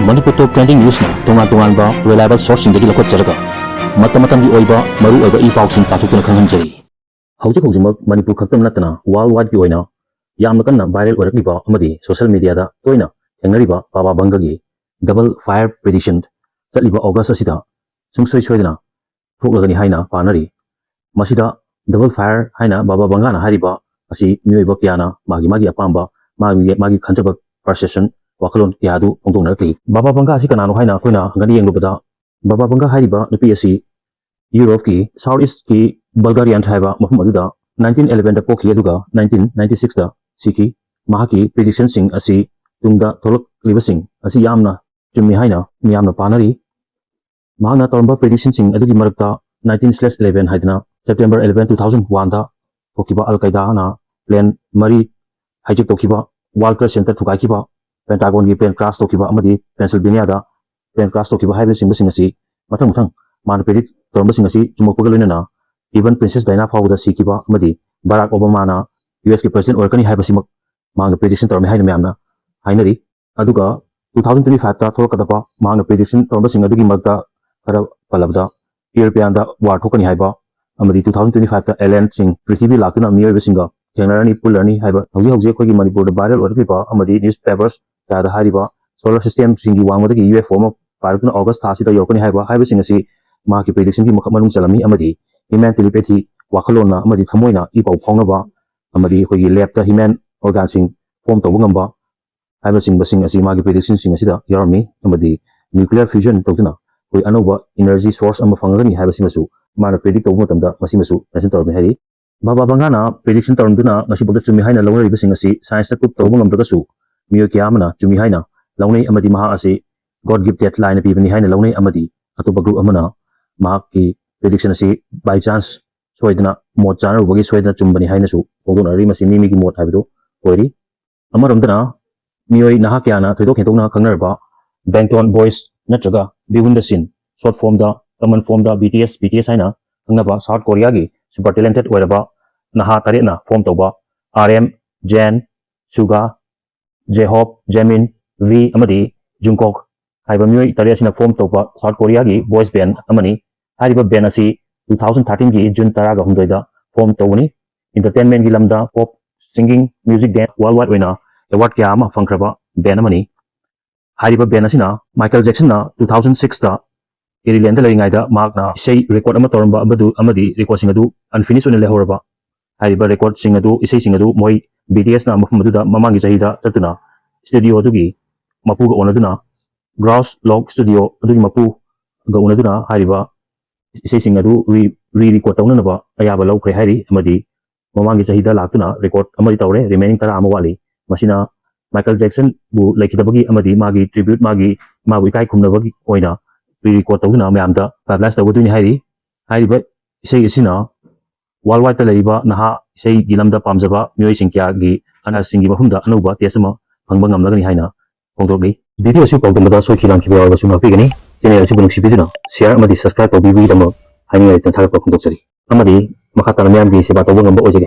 Manipur Top Trending News na tungan-tungan ba reliable source sing dagi lakot jaraga matam-matam gi oiba maru oiba i-paw sing pathukna khanghanjari haujuk Manipur khaktam natna worldwide gi oina yamna kanna viral oirakliba amadi social media da toina thengnariba Baba Banga gi double fire prediction chatliba August asida sungsoi soidana thoklagani haina panari masida double fire haina Baba Banga na hariba asi mioiba kyana magi apamba magi khanjaba perception wakalon yadu pongtong narkli Baba Banga asi kanano haina koina ngani yenglubada Baba Banga hariba nupi asi Europe ki Southeast ki Bulgarian thaiba mafum aduda 1911 da pokhi aduga 1996 da siki mahaki prediction sing asi tungda tholok libasing asi yamna chummi haina miyamna panari mahana torba prediction sing adugi marakta 19/11 haidna September 11 2001 da pokiba Al Qaeda na plan mari hijack tokiba World Trade Center thukaikiba Pentagon gi plane crash tokiba amadi Pennsylvania da plane crash tokiba haibe sing asi mathang man predict torba sing asi chumokpaga loinana even Princess Diana fawda sikiba amadi Barack Obama na US ki president orkani haibe simak mang prediction torme haina myamna hainari aduga 2025 ta thorkadaba mang prediction torba sing adugi magda kara palabda European da war thokani haiba amadi 2025 ta alien sing prithvi lakuna miyoibe singa thengnarani pulani haiba hauji khogi Manipur da viral orkiba amadi newspapers da hariba solar system singi wangmodagi UFO ma parkuna August thasi da yorkani haiba sing asi ma ki prediction ki makhamanung salami amadi human telepathy wakalona amadi thamoina ipau phongnaba amadi khogi lab ta human organ sing form tobu ngamba haiba sing basing asi ma ki prediction sing asida yarmi amadi nuclear fusion tawtuna koi anoba energy source ama phangani haiba simasu mana predict tobu matamda masimasu mention tormi hari Baba Banga na prediction tormduna ngasi bogda chumi haina lawnari basing asi science ta kup tobu ngamdagasu miyo kyamana chumi haina lawnai amadi maha asi god gifted line pibani haina lawnai amadi atoba group amana mahak ki prediction asi by chance soidana mod channel bogi soidana chumbani haina su bodona ri masi mimi ki mod haibido koiri amaromdana miyoi naha kyana thoidok hetokna khangnarba Bangton Boys natraga Behind the Scene short form da common form da BTS haina khangnaba South Korea gi super talented oiraba naha tare na form toba RM Jen Suga J-Hope Jamin V amadi Jungkook haiba miyoi tare asina form toba South Korea gi boys band amani hariba band asi 2013 gi June 10 da form tobani entertainment gi lamda pop singing music dance worldwide oina award kya ama fangkraba band amani hariba band asina Michael Jackson na 2006 da Ireland la ngai da mark na sei record ama toramba abadu amadi record sing adu unfinished one lehoraba hariba record sing adu isei sing adu moi BTS na mafum adu da mamangi jahida chatuna studio adu gi mapu ga onaduna Grouse Log Studio adu gi mapu ga onaduna hariba isei sing adu re-record tawna ba ayaba lawkre hari amadi mamangi jahida laktuna record amadi tawre remaining tara ama wali masina Michael Jackson bu lekidabagi amadi magi tribute magi mabu ikai khumnabagi oina re-record tawna mayamda publish tawduni hari ba isei isina worldwide ta laiba naha isei gilamda pamjaba mioi singkya gi ana singi mahumda anuba tesama phangba ngamlagani haina pongdokli video si pawdumada soikiram ki bawa sunga pigani channel si bunuk sibiduna share amadi subscribe tawbibi damo haini tan thara pongdoksari amadi makhatana myam gi seba tawba ngamba ojege